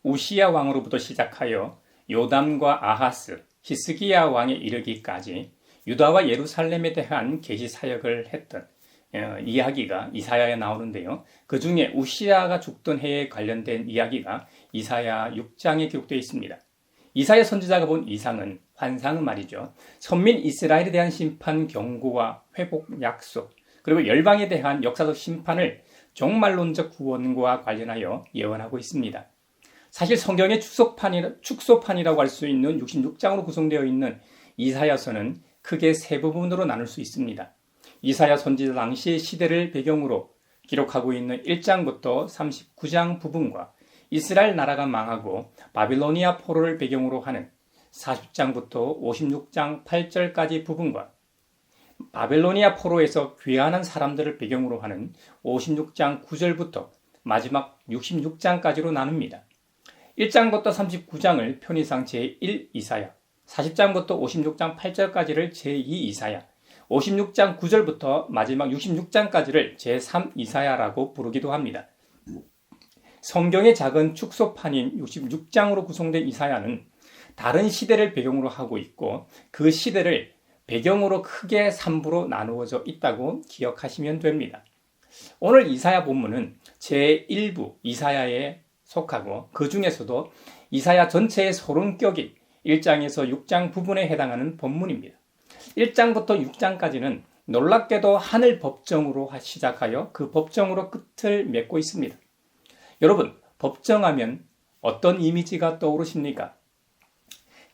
우시야 왕으로부터 시작하여 요담과 아하스, 히스기야 왕에 이르기까지 유다와 예루살렘에 대한 계시 사역을 했던 이야기가 이사야에 나오는데요. 그 중에 우시야가 죽던 해에 관련된 이야기가 이사야 6장에 기록되어 있습니다. 이사야 선지자가 본 이상은, 환상은 말이죠, 선민 이스라엘에 대한 심판 경고와 회복 약속, 그리고 열방에 대한 역사적 심판을 종말론적 구원과 관련하여 예언하고 있습니다. 사실 성경의 축소판이라고 할 수 있는 66장으로 구성되어 있는 이사야서는 크게 세 부분으로 나눌 수 있습니다. 이사야 선지자 당시의 시대를 배경으로 기록하고 있는 1장부터 39장 부분과 이스라엘 나라가 망하고 바빌로니아 포로를 배경으로 하는 40장부터 56장 8절까지 부분과 바벨로니아 포로에서 귀환한 사람들을 배경으로 하는 56장 9절부터 마지막 66장까지로 나눕니다. 1장부터 39장을 편의상 제1 이사야, 40장부터 56장 8절까지를 제2 이사야, 56장 9절부터 마지막 66장까지를 제3 이사야라고 부르기도 합니다. 성경의 작은 축소판인 66장으로 구성된 이사야는 다른 시대를 배경으로 하고 있고 그 시대를 배경으로 크게 3부로 나누어져 있다고 기억하시면 됩니다. 오늘 이사야 본문은 제1부 이사야에 속하고 그 중에서도 이사야 전체의 소론격인 1장에서 6장 부분에 해당하는 본문입니다. 1장부터 6장까지는 놀랍게도 하늘 법정으로 시작하여 그 법정으로 끝을 맺고 있습니다. 여러분, 법정하면 어떤 이미지가 떠오르십니까?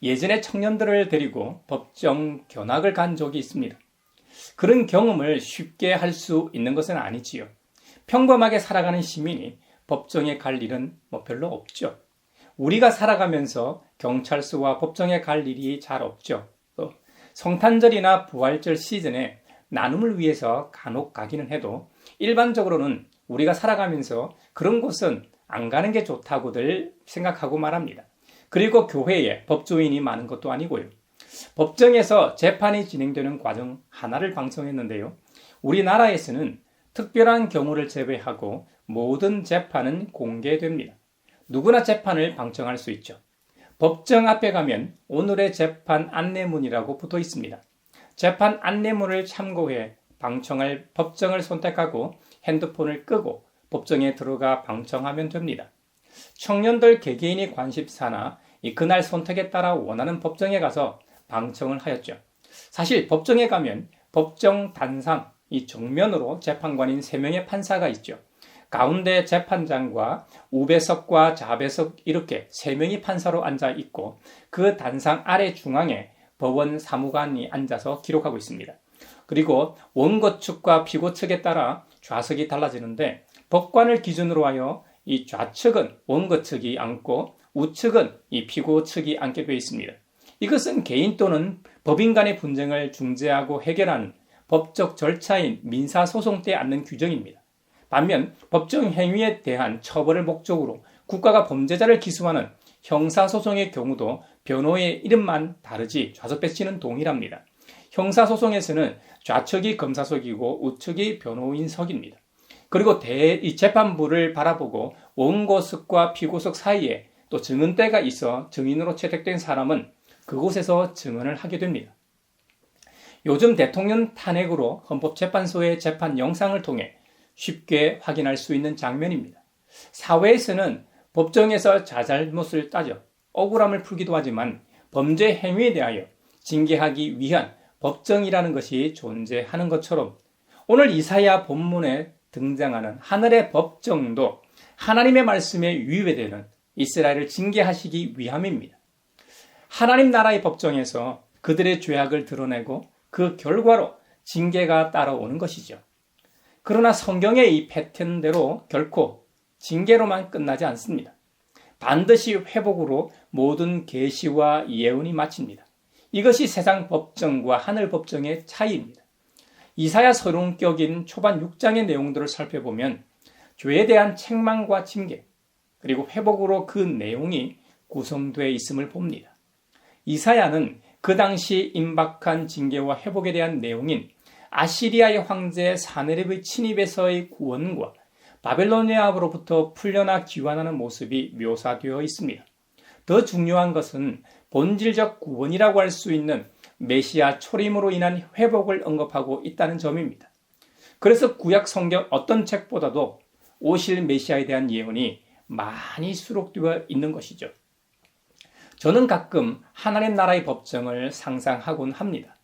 예전에 청년들을 데리고 법정 견학을 간 적이 있습니다. 그런 경험을 쉽게 할 수 있는 것은 아니지요. 평범하게 살아가는 시민이 법정에 갈 일은 별로 없죠. 우리가 살아가면서 경찰서와 법정에 갈 일이 잘 없죠. 또 성탄절이나 부활절 시즌에 나눔을 위해서 간혹 가기는 해도 일반적으로는 우리가 살아가면서 그런 곳은 안 가는 게 좋다고들 생각하고 말합니다. 그리고 교회에 법조인이 많은 것도 아니고요. 법정에서 재판이 진행되는 과정 하나를 방송했는데요. 우리나라에서는 특별한 경우를 제외하고 모든 재판은 공개됩니다. 누구나 재판을 방청할 수 있죠. 법정 앞에 가면 오늘의 재판 안내문이라고 붙어 있습니다. 재판 안내문을 참고해 방청할 법정을 선택하고 핸드폰을 끄고 법정에 들어가 방청하면 됩니다. 청년들 개개인이 관심사나 그날 선택에 따라 원하는 법정에 가서 방청을 하였죠. 사실 법정에 가면 법정 단상, 이 정면으로 재판관인 3명의 판사가 있죠. 가운데 재판장과 우배석과 좌배석 이렇게 3명이 판사로 앉아 있고 그 단상 아래 중앙에 법원 사무관이 앉아서 기록하고 있습니다. 그리고 원고 측과 피고 측에 따라 좌석이 달라지는데 법관을 기준으로 하여 이 좌측은 원고 측이 앉고 우측은 이 피고 측이 앉게 되어 있습니다. 이것은 개인 또는 법인 간의 분쟁을 중재하고 해결하는 법적 절차인 민사소송 때 앉는 규정입니다. 반면 법정 행위에 대한 처벌을 목적으로 국가가 범죄자를 기소하는 형사소송의 경우도 변호의 이름만 다르지 좌석 배치는 동일합니다. 형사소송에서는 좌측이 검사석이고 우측이 변호인석입니다. 그리고 이 재판부를 바라보고 원고석과 피고석 사이에 또 증언대가 있어 증인으로 채택된 사람은 그곳에서 증언을 하게 됩니다. 요즘 대통령 탄핵으로 헌법재판소의 재판 영상을 통해 쉽게 확인할 수 있는 장면입니다. 사회에서는 법정에서 자잘못을 따져 억울함을 풀기도 하지만 범죄 행위에 대하여 징계하기 위한 법정이라는 것이 존재하는 것처럼 오늘 이사야 본문에 등장하는 하늘의 법정도 하나님의 말씀에 위배되는 이스라엘을 징계하시기 위함입니다. 하나님 나라의 법정에서 그들의 죄악을 드러내고 그 결과로 징계가 따라오는 것이죠. 그러나 성경의 이 패턴대로 결코 징계로만 끝나지 않습니다. 반드시 회복으로 모든 계시와 예언이 마칩니다. 이것이 세상 법정과 하늘 법정의 차이입니다. 이사야 서론격인 초반 6장의 내용들을 살펴보면 죄에 대한 책망과 징계 그리고 회복으로 그 내용이 구성되어 있음을 봅니다. 이사야는 그 당시 임박한 징계와 회복에 대한 내용인 아시리아의 황제 사네립의 침입에서의 구원과 바벨로니아로부터 풀려나 귀환하는 모습이 묘사되어 있습니다. 더 중요한 것은 본질적 구원이라고 할 수 있는 메시아 초림으로 인한 회복을 언급하고 있다는 점입니다. 그래서 구약 성경 어떤 책보다도 오실 메시아에 대한 예언이 많이 수록되어 있는 것이죠. 저는 가끔 하나님 나라의 법정을 상상하곤 합니다.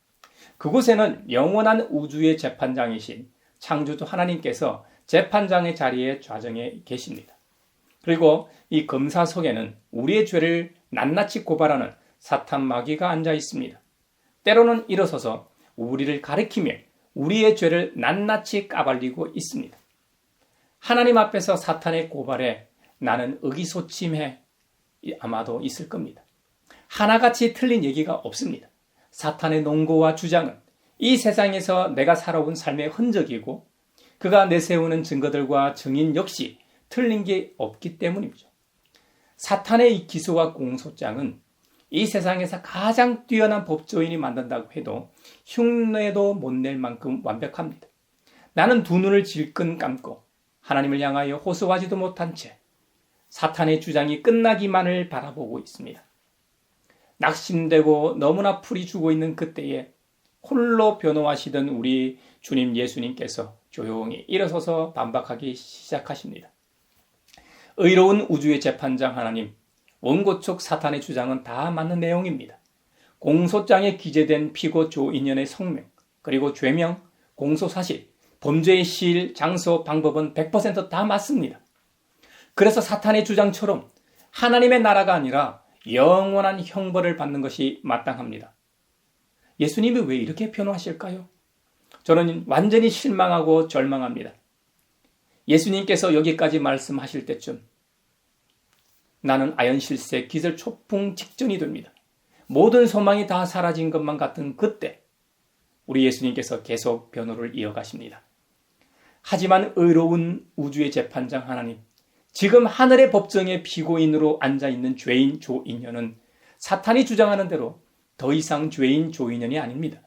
그곳에는 영원한 우주의 재판장이신 창조주 하나님께서 재판장의 자리에 좌정해 계십니다. 그리고 이 검사석에는 우리의 죄를 낱낱이 고발하는 사탄 마귀가 앉아 있습니다. 때로는 일어서서 우리를 가리키며 우리의 죄를 낱낱이 까발리고 있습니다. 하나님 앞에서 사탄의 고발에 나는 의기소침해 아마도 있을 겁니다. 하나같이 틀린 얘기가 없습니다. 사탄의 논거와 주장은 이 세상에서 내가 살아온 삶의 흔적이고 그가 내세우는 증거들과 증인 역시 틀린 게 없기 때문이죠. 사탄의 이 기소와 공소장은 이 세상에서 가장 뛰어난 법조인이 만든다고 해도 흉내도 못 낼 만큼 완벽합니다. 나는 두 눈을 질끈 감고 하나님을 향하여 호소하지도 못한 채 사탄의 주장이 끝나기만을 바라보고 있습니다. 낙심되고 너무나 풀이 죽어 있는 그때에 홀로 변호하시던 우리 주님 예수님께서 조용히 일어서서 반박하기 시작하십니다. 의로운 우주의 재판장 하나님, 원고촉 사탄의 주장은 다 맞는 내용입니다. 공소장에 기재된 피고 조인연의 성명, 그리고 죄명, 공소사실, 범죄의 시일, 장소, 방법은 100% 다 맞습니다. 그래서 사탄의 주장처럼 하나님의 나라가 아니라 영원한 형벌을 받는 것이 마땅합니다. 예수님이 왜 이렇게 변호하실까요? 저는 완전히 실망하고 절망합니다. 예수님께서 여기까지 말씀하실 때쯤 나는 아연실세 기절초풍 직전이 됩니다. 모든 소망이 다 사라진 것만 같은 그때 우리 예수님께서 계속 변호를 이어가십니다. 하지만 의로운 우주의 재판장 하나님, 지금 하늘의 법정에 피고인으로 앉아있는 죄인 조인연은 사탄이 주장하는 대로 더 이상 죄인 조인연이 아닙니다.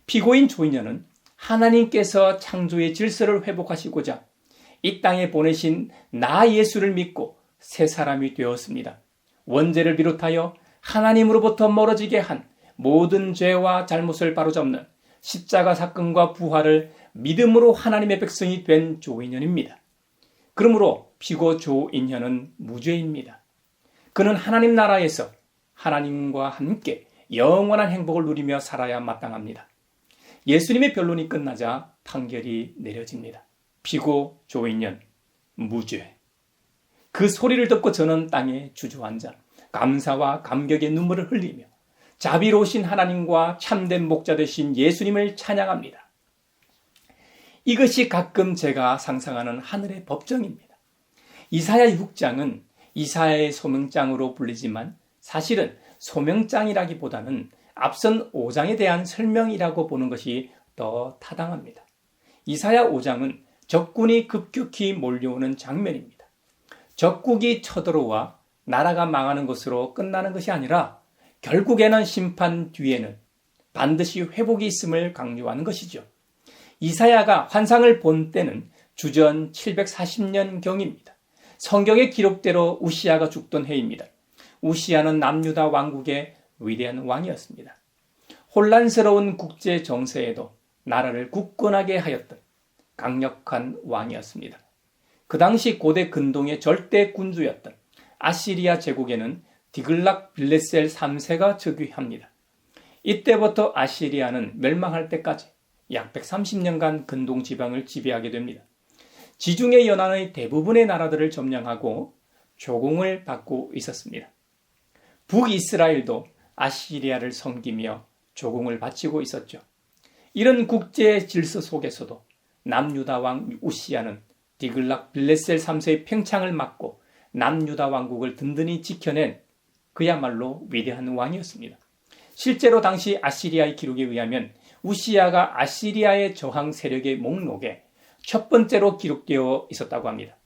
피고인 조인연은 하나님께서 창조의 질서를 회복하시고자 이 땅에 보내신 나 예수를 믿고 새 사람이 되었습니다. 원죄를 비롯하여 하나님으로부터 멀어지게 한 모든 죄와 잘못을 바로잡는 십자가 사건과 부활을 믿음으로 하나님의 백성이 된 조인연입니다. 그러므로 피고 조인연은 무죄입니다. 그는 하나님 나라에서 하나님과 함께 영원한 행복을 누리며 살아야 마땅합니다. 예수님의 변론이 끝나자 판결이 내려집니다. 피고 조인연 무죄. 그 소리를 듣고 저는 땅에 주저앉아 감사와 감격의 눈물을 흘리며 자비로우신 하나님과 참된 목자 되신 예수님을 찬양합니다. 이것이 가끔 제가 상상하는 하늘의 법정입니다. 이사야 6장은 이사야의 소명장으로 불리지만 사실은 소명장이라기보다는 앞선 5장에 대한 설명이라고 보는 것이 더 타당합니다. 이사야 5장은 적군이 급격히 몰려오는 장면입니다. 적국이 쳐들어와 나라가 망하는 것으로 끝나는 것이 아니라 결국에는 심판 뒤에는 반드시 회복이 있음을 강조하는 것이죠. 이사야가 환상을 본 때는 주전 740년경입니다. 성경의 기록대로 우시아가 죽던 해입니다. 우시아는 남유다 왕국의 위대한 왕이었습니다. 혼란스러운 국제 정세에도 나라를 굳건하게 하였던 강력한 왕이었습니다. 그 당시 고대 근동의 절대 군주였던 아시리아 제국에는 디글락 빌레셀 3세가 즉위합니다. 이때부터 아시리아는 멸망할 때까지 약 130년간 근동 지방을 지배하게 됩니다. 지중해 연안의 대부분의 나라들을 점령하고 조공을 받고 있었습니다. 북이스라엘도 아시리아를 섬기며 조공을 바치고 있었죠. 이런 국제 질서 속에서도 남유다 왕 우시아는 디글락 빌레셀 3세의 팽창을 막고 남유다 왕국을 든든히 지켜낸 그야말로 위대한 왕이었습니다. 실제로 당시 아시리아의 기록에 의하면 우시아가 아시리아의 저항 세력의 목록에 첫 번째로 기록되어 있었다고 합니다.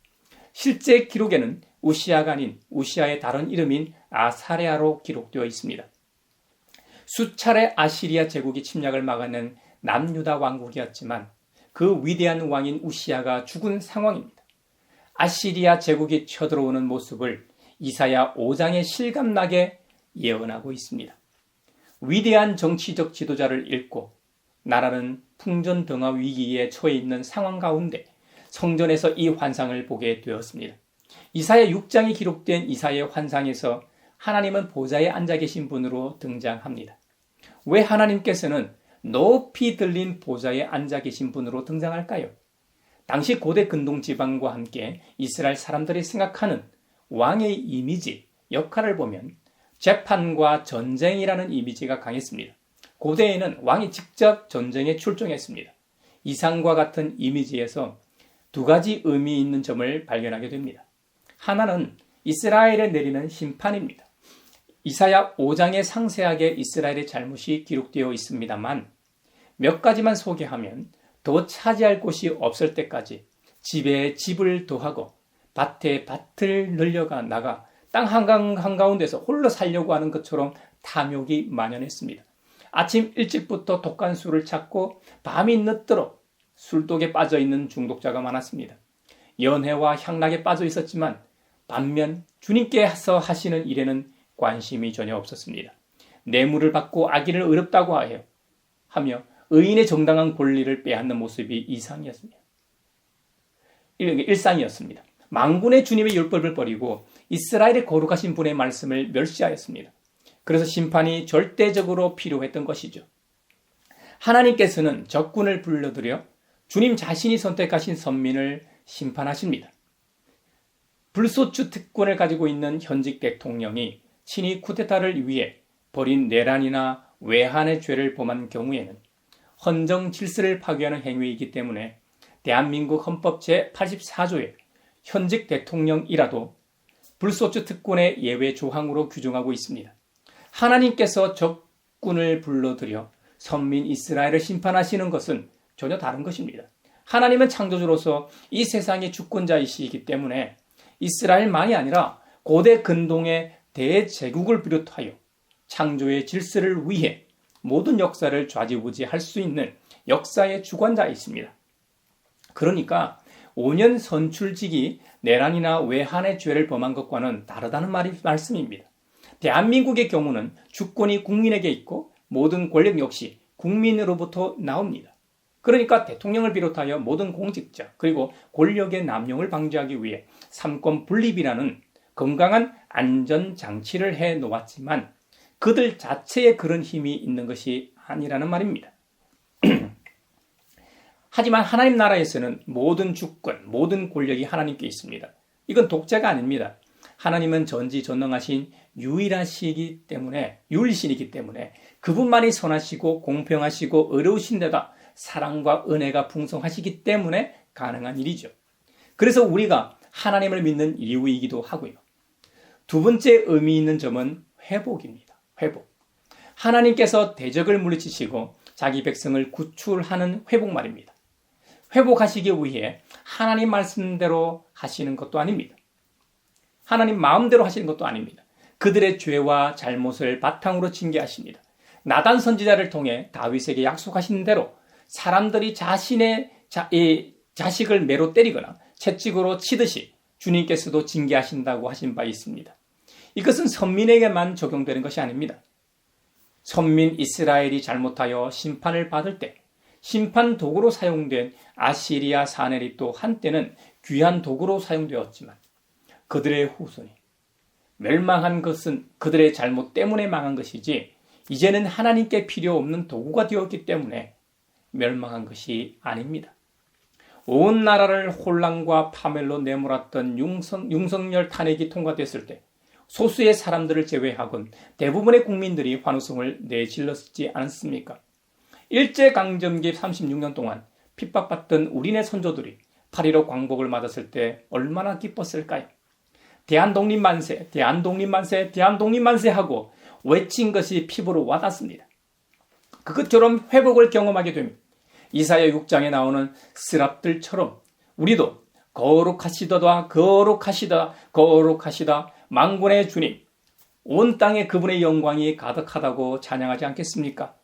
실제 기록에는 우시아가 아닌 우시아의 다른 이름인 아사랴로 기록되어 있습니다. 수차례 아시리아 제국이 침략을 막아낸 남유다 왕국이었지만 그 위대한 왕인 우시아가 죽은 상황입니다. 아시리아 제국이 쳐들어오는 모습을 이사야 5장에 실감나게 예언하고 있습니다. 위대한 정치적 지도자를 잃고 나라는 풍전등화 위기에 처해 있는 상황 가운데 성전에서 이 환상을 보게 되었습니다. 이사야 6장에 기록된 이사야의 환상에서 하나님은 보좌에 앉아 계신 분으로 등장합니다. 왜 하나님께서는 높이 들린 보좌에 앉아 계신 분으로 등장할까요? 당시 고대 근동 지방과 함께 이스라엘 사람들이 생각하는 왕의 이미지, 역할을 보면 재판과 전쟁이라는 이미지가 강했습니다. 고대에는 왕이 직접 전쟁에 출정했습니다. 이상과 같은 이미지에서 두 가지 의미 있는 점을 발견하게 됩니다. 하나는 이스라엘에 내리는 심판입니다. 이사야 5장에 상세하게 이스라엘의 잘못이 기록되어 있습니다만 몇 가지만 소개하면 더 차지할 곳이 없을 때까지 집에 집을 더하고 밭에 밭을 늘려가 나가 땅 한가운데서 홀로 살려고 하는 것처럼 탐욕이 만연했습니다. 아침 일찍부터 독한 술을 찾고 밤이 늦도록 술독에 빠져있는 중독자가 많았습니다. 연회와 향락에 빠져 있었지만 반면 주님께서 하시는 일에는 관심이 전혀 없었습니다. 뇌물을 받고 악인을 의롭다고 하며 의인의 정당한 권리를 빼앗는 모습이 일상이었습니다. 만군의 주님의 율법을 버리고 이스라엘의 거룩하신 분의 말씀을 멸시하였습니다. 그래서 심판이 절대적으로 필요했던 것이죠. 하나님께서는 적군을 불러들여 주님 자신이 선택하신 선민을 심판하십니다. 불소추 특권을 가지고 있는 현직 대통령이 친히 쿠데타를 위해 벌인 내란이나 외환의 죄를 범한 경우에는 헌정 질서를 파괴하는 행위이기 때문에 대한민국 헌법 제84조에 현직 대통령이라도 불소추 특권의 예외 조항으로 규정하고 있습니다. 하나님께서 적군을 불러들여 선민 이스라엘을 심판하시는 것은 전혀 다른 것입니다. 하나님은 창조주로서 이 세상의 주권자이시기 때문에 이스라엘만이 아니라 고대 근동의 대제국을 비롯하여 창조의 질서를 위해 모든 역사를 좌지우지할 수 있는 역사의 주관자이십니다. 그러니까 5년 선출직이 내란이나 외환의 죄를 범한 것과는 다르다는 말씀입니다. 대한민국의 경우는 주권이 국민에게 있고 모든 권력 역시 국민으로부터 나옵니다. 그러니까 대통령을 비롯하여 모든 공직자 그리고 권력의 남용을 방지하기 위해 삼권 분립이라는 건강한 안전장치를 해놓았지만 그들 자체에 그런 힘이 있는 것이 아니라는 말입니다. 하지만 하나님 나라에서는 모든 주권, 모든 권력이 하나님께 있습니다. 이건 독재가 아닙니다. 하나님은 전지전능하신 유일이시기 때문에 그분만이 선하시고 공평하시고 의로우신 데다 사랑과 은혜가 풍성하시기 때문에 가능한 일이죠. 그래서 우리가 하나님을 믿는 이유이기도 하고요. 두 번째 의미 있는 점은 회복입니다. 회복. 하나님께서 대적을 물리치시고 자기 백성을 구출하는 회복 말입니다. 회복하시기 위해 하나님 말씀대로 하시는 것도 아닙니다. 하나님 마음대로 하시는 것도 아닙니다. 그들의 죄와 잘못을 바탕으로 징계하십니다. 나단 선지자를 통해 다윗에게 약속하신 대로 사람들이 자신의 자식을 매로 때리거나 채찍으로 치듯이 주님께서도 징계하신다고 하신 바 있습니다. 이것은 선민에게만 적용되는 것이 아닙니다. 선민 이스라엘이 잘못하여 심판을 받을 때 심판 도구로 사용된 아시리아 사네립도 한때는 귀한 도구로 사용되었지만 그들의 후손이 멸망한 것은 그들의 잘못 때문에 망한 것이지 이제는 하나님께 필요 없는 도구가 되었기 때문에 멸망한 것이 아닙니다. 온 나라를 혼란과 파멸로 내몰았던 윤석열 탄핵이 통과됐을 때 소수의 사람들을 제외하곤 대부분의 국민들이 환호성을 내질렀지 않습니까? 일제강점기 36년 동안 핍박받던 우리네 선조들이 8.15 광복을 맞았을 때 얼마나 기뻤을까요? 대한독립만세, 대한독립만세, 대한독립만세 하고 외친 것이 피부로 와닿습니다. 그것처럼 회복을 경험하게 됩니다. 이사야 6장에 나오는 스랍들처럼 우리도 거룩하시다 거룩하시다 거룩하시다 만군의 주님 온 땅에 그분의 영광이 가득하다고 찬양하지 않겠습니까?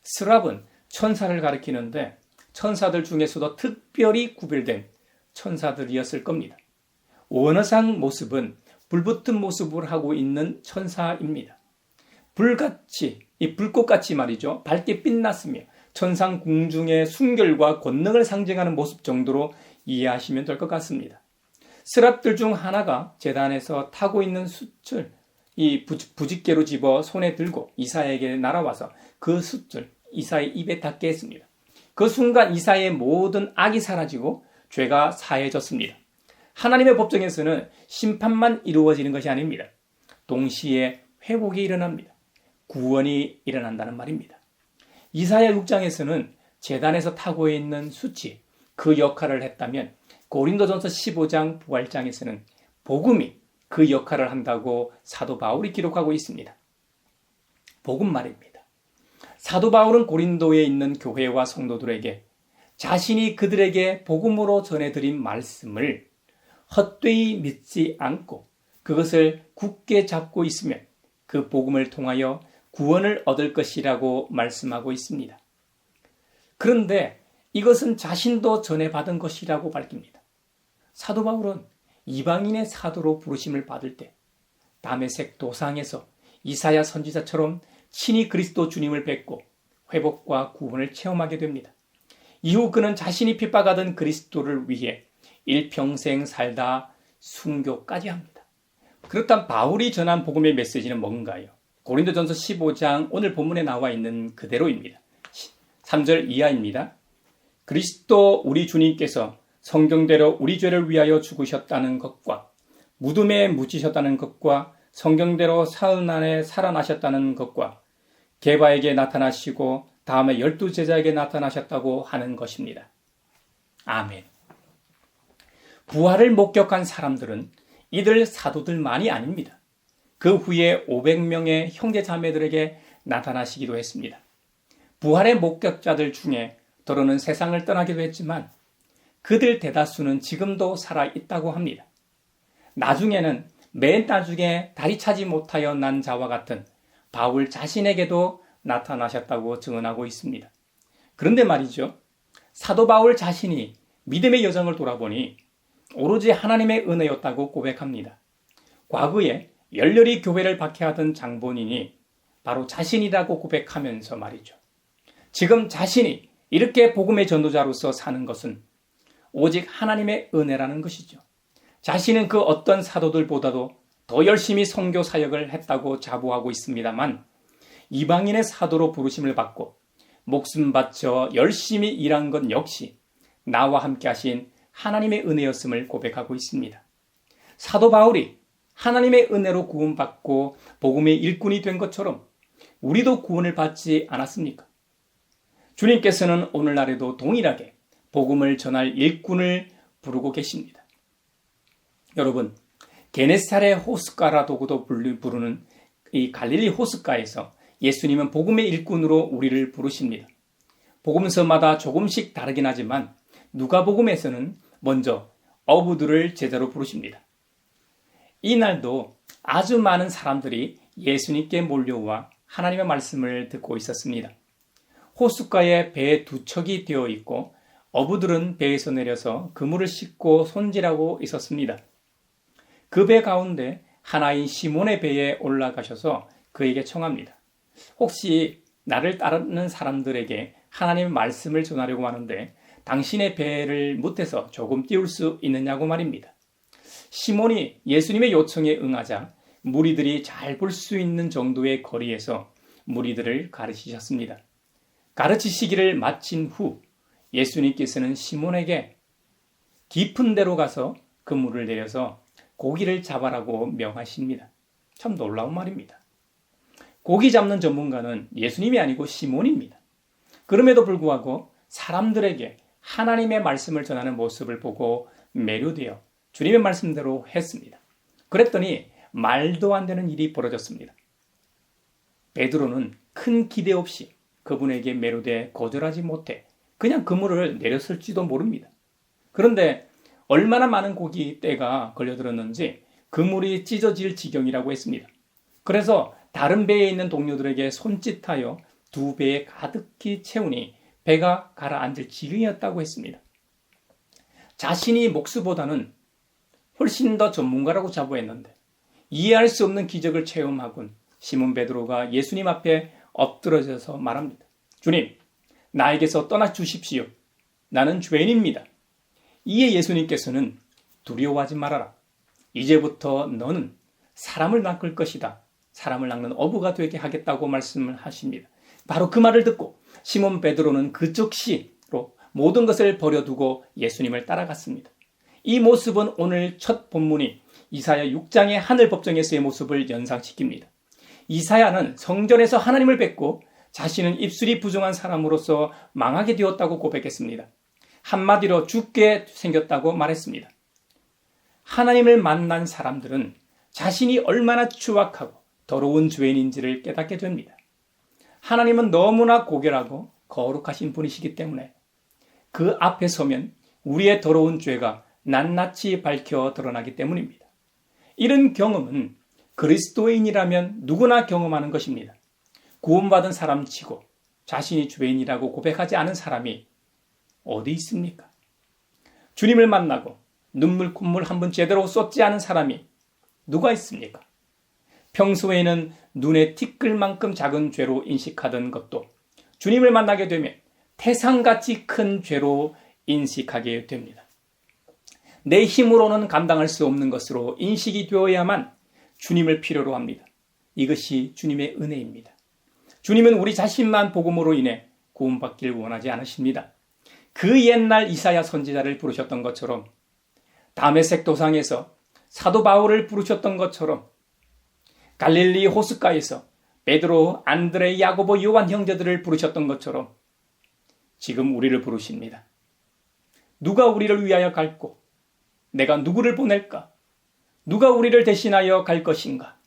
스랍은 천사를 가리키는데 천사들 중에서도 특별히 구별된 천사들이었을 겁니다. 원어상 모습은 불붙은 모습을 하고 있는 천사입니다. 불같이, 이 불꽃같이 말이죠. 밝게 빛났으며 천상 궁중의 순결과 권능을 상징하는 모습 정도로 이해하시면 될 것 같습니다. 스랍들 중 하나가 제단에서 타고 있는 숯을 이 부집개로 집어 손에 들고 이사야에게 날아와서 그 숯을 이사의 입에 닿게 했습니다. 그 순간 이사야의 모든 악이 사라지고 죄가 사해졌습니다. 하나님의 법정에서는 심판만 이루어지는 것이 아닙니다. 동시에 회복이 일어납니다. 구원이 일어난다는 말입니다. 이사야 6장에서는 제단에서 타고 있는 숯이 그 역할을 했다면 고린도전서 15장 부활장에서는 복음이 그 역할을 한다고 사도 바울이 기록하고 있습니다. 복음 말입니다. 사도 바울은 고린도에 있는 교회와 성도들에게 자신이 그들에게 복음으로 전해드린 말씀을 헛되이 믿지 않고 그것을 굳게 잡고 있으면 그 복음을 통하여 구원을 얻을 것이라고 말씀하고 있습니다. 그런데 이것은 자신도 전해받은 것이라고 밝힙니다. 사도 바울은 이방인의 사도로 부르심을 받을 때 다메섹 도상에서 이사야 선지자처럼 친히 그리스도 주님을 뵙고 회복과 구원을 체험하게 됩니다. 이후 그는 자신이 핍박하던 그리스도를 위해 일평생 살다 순교까지 합니다. 그렇다면 바울이 전한 복음의 메시지는 뭔가요? 고린도전서 15장 오늘 본문에 나와 있는 그대로입니다. 3절 이하입니다. 그리스도 우리 주님께서 성경대로 우리 죄를 위하여 죽으셨다는 것과 무덤에 묻히셨다는 것과 성경대로 사흘 만에 살아나셨다는 것과 게바에게 나타나시고 다음에 12제자에게 나타나셨다고 하는 것입니다. 아멘. 부활을 목격한 사람들은 이들 사도들만이 아닙니다. 그 후에 500명의 형제 자매들에게 나타나시기도 했습니다. 부활의 목격자들 중에 더러는 세상을 떠나기도 했지만 그들 대다수는 지금도 살아있다고 합니다. 나중에는 맨 나중에 다리 차지 못하여 난 자와 같은 바울 자신에게도 나타나셨다고 증언하고 있습니다. 그런데 말이죠. 사도 바울 자신이 믿음의 여정을 돌아보니 오로지 하나님의 은혜였다고 고백합니다. 과거에 열렬히 교회를 박해하던 장본인이 바로 자신이라고 고백하면서 말이죠. 지금 자신이 이렇게 복음의 전도자로서 사는 것은 오직 하나님의 은혜라는 것이죠. 자신은 그 어떤 사도들보다도 더 열심히 선교 사역을 했다고 자부하고 있습니다만 이방인의 사도로 부르심을 받고 목숨 바쳐 열심히 일한 것 역시 나와 함께 하신 하나님의 은혜였음을 고백하고 있습니다. 사도 바울이 하나님의 은혜로 구원받고 복음의 일꾼이 된 것처럼 우리도 구원을 받지 않았습니까? 주님께서는 오늘날에도 동일하게 복음을 전할 일꾼을 부르고 계십니다. 여러분, 게네사렛 호숫가라고도 부르는 이 갈릴리 호숫가에서 예수님은 복음의 일꾼으로 우리를 부르십니다. 복음서마다 조금씩 다르긴 하지만 누가복음에서는 먼저 어부들을 제자로 부르십니다. 이날도 아주 많은 사람들이 예수님께 몰려와 하나님의 말씀을 듣고 있었습니다. 호숫가에 배 2척이 되어 있고 어부들은 배에서 내려서 그물을 싣고 손질하고 있었습니다. 그 배 가운데 하나인 시몬의 배에 올라가셔서 그에게 청합니다. 혹시 나를 따르는 사람들에게 하나님의 말씀을 전하려고 하는데 당신의 배를 못해서 조금 띄울 수 있느냐고 말입니다. 시몬이 예수님의 요청에 응하자 무리들이 잘 볼 수 있는 정도의 거리에서 무리들을 가르치셨습니다. 가르치시기를 마친 후 예수님께서는 시몬에게 깊은 데로 가서 그물을 내려서 고기를 잡아라고 명하십니다. 참 놀라운 말입니다. 고기 잡는 전문가는 예수님이 아니고 시몬입니다. 그럼에도 불구하고 사람들에게 하나님의 말씀을 전하는 모습을 보고 매료되어 주님의 말씀대로 했습니다. 그랬더니 말도 안 되는 일이 벌어졌습니다. 베드로는 큰 기대 없이 그분에게 매료돼 거절하지 못해 그냥 그물을 내렸을지도 모릅니다. 그런데 얼마나 많은 고기 떼가 걸려들었는지 그물이 찢어질 지경이라고 했습니다. 그래서 다른 배에 있는 동료들에게 손짓하여 2배에 가득히 채우니 배가 가라앉을 지경이었다고 했습니다. 자신이 목수보다는 훨씬 더 전문가라고 자부했는데 이해할 수 없는 기적을 체험하곤 시몬 베드로가 예수님 앞에 엎드러져서 말합니다. 주님, 나에게서 떠나 주십시오. 나는 죄인입니다. 이에 예수님께서는 두려워하지 말아라. 이제부터 너는 사람을 낚을 것이다. 사람을 낚는 어부가 되게 하겠다고 말씀을 하십니다. 바로 그 말을 듣고 시몬 베드로는 그 즉시로 모든 것을 버려두고 예수님을 따라갔습니다. 이 모습은 오늘 첫 본문이 이사야 6장의 하늘 법정에서의 모습을 연상시킵니다. 이사야는 성전에서 하나님을 뵙고 자신은 입술이 부정한 사람으로서 망하게 되었다고 고백했습니다. 한마디로 죽게 생겼다고 말했습니다. 하나님을 만난 사람들은 자신이 얼마나 추악하고 더러운 죄인인지를 깨닫게 됩니다. 하나님은 너무나 고결하고 거룩하신 분이시기 때문에 그 앞에 서면 우리의 더러운 죄가 낱낱이 밝혀 드러나기 때문입니다. 이런 경험은 그리스도인이라면 누구나 경험하는 것입니다. 구원받은 사람치고 자신이 죄인이라고 고백하지 않은 사람이 어디 있습니까? 주님을 만나고 눈물 콧물 한번 제대로 쏟지 않은 사람이 누가 있습니까? 평소에는 눈에 티끌 만큼 작은 죄로 인식하던 것도 주님을 만나게 되면 태산같이 큰 죄로 인식하게 됩니다. 내 힘으로는 감당할 수 없는 것으로 인식이 되어야만 주님을 필요로 합니다. 이것이 주님의 은혜입니다. 주님은 우리 자신만 복음으로 인해 구원받길 원하지 않으십니다. 그 옛날 이사야 선지자를 부르셨던 것처럼 다메섹 도상에서 사도 바울을 부르셨던 것처럼 갈릴리 호숫가에서 베드로, 안드레, 야고보, 요한 형제들을 부르셨던 것처럼 지금 우리를 부르십니다. 누가 우리를 위하여 갈고 내가 누구를 보낼까? 누가 우리를 대신하여 갈 것인가?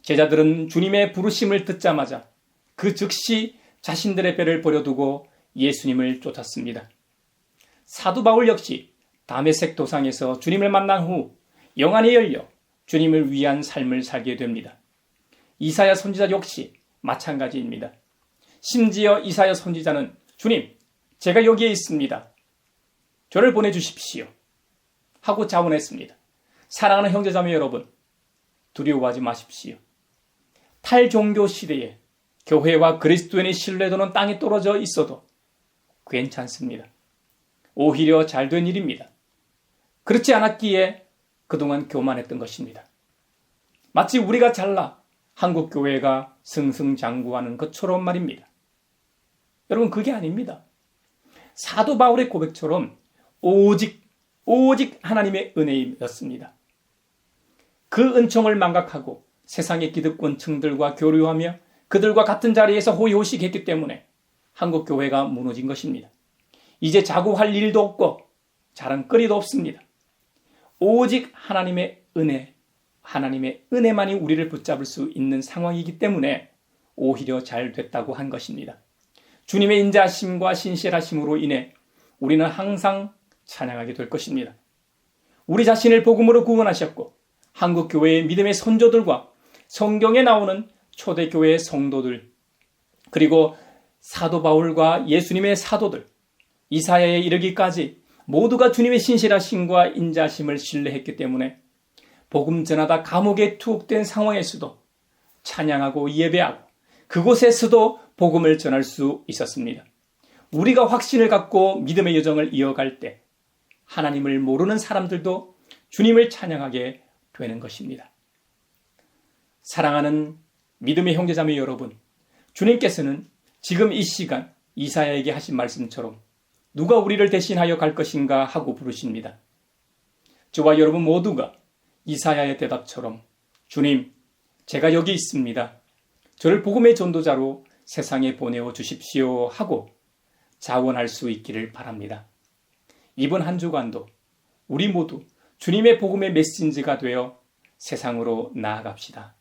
제자들은 주님의 부르심을 듣자마자 그 즉시 자신들의 배를 버려두고 예수님을 쫓았습니다. 사도 바울 역시 다메섹 도상에서 주님을 만난 후 영안이 열려 주님을 위한 삶을 살게 됩니다. 이사야 선지자 역시 마찬가지입니다. 심지어 이사야 선지자는 주님, 제가 여기에 있습니다. 저를 보내주십시오. 하고 자원했습니다. 사랑하는 형제자매 여러분, 두려워하지 마십시오. 탈종교 시대에 교회와 그리스도인의 신뢰도는 땅에 떨어져 있어도 괜찮습니다. 오히려 잘된 일입니다. 그렇지 않았기에 그동안 교만했던 것입니다. 마치 우리가 잘나 한국 교회가 승승장구하는 것처럼 말입니다. 여러분, 그게 아닙니다. 사도 바울의 고백처럼 오직 하나님의 은혜였습니다. 그 은총을 망각하고 세상의 기득권층들과 교류하며 그들과 같은 자리에서 호의호식했기 때문에 한국 교회가 무너진 것입니다. 이제 자고할 일도 없고 자랑거리도 없습니다. 오직 하나님의 은혜만이 우리를 붙잡을 수 있는 상황이기 때문에 오히려 잘 됐다고 한 것입니다. 주님의 인자하심과 신실하심으로 인해 우리는 항상 찬양하게 될 것입니다. 우리 자신을 복음으로 구원하셨고 한국 교회의 믿음의 선조들과 성경에 나오는 초대교회의 성도들, 그리고 사도 바울과 예수님의 사도들, 이사야에 이르기까지 모두가 주님의 신실하심과 인자심을 신뢰했기 때문에 복음 전하다 감옥에 투옥된 상황에서도 찬양하고 예배하고 그곳에서도 복음을 전할 수 있었습니다. 우리가 확신을 갖고 믿음의 여정을 이어갈 때 하나님을 모르는 사람들도 주님을 찬양하게 되는 것입니다. 사랑하는 믿음의 형제자매 여러분, 주님께서는 지금 이 시간 이사야에게 하신 말씀처럼 누가 우리를 대신하여 갈 것인가 하고 부르십니다. 저와 여러분 모두가 이사야의 대답처럼 주님, 제가 여기 있습니다. 저를 복음의 전도자로 세상에 보내어 주십시오 하고 자원할 수 있기를 바랍니다. 이번 한 주간도 우리 모두 주님의 복음의 메신저가 되어 세상으로 나아갑시다.